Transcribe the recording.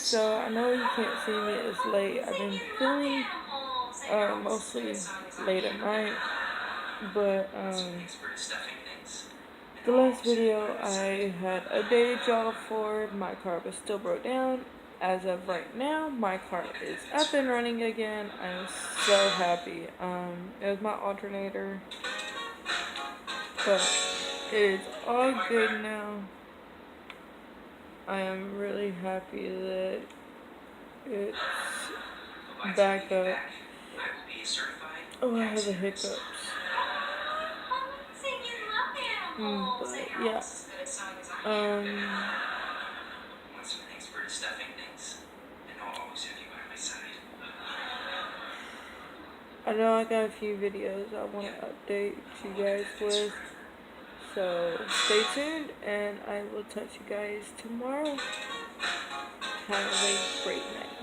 So I know you can't see me, it's late. I've been feeling mostly late at night, but the last video I had updated y'all for, my car was still broke down. As of right now, my car is up and running again. I'm so happy. It was my alternator, but it is all good now. I am really happy that it's back up. Oh, I have the hiccups. But yeah. I know I got a few videos I want to update you guys with. So stay tuned, and I will touch you guys tomorrow. Have a great night.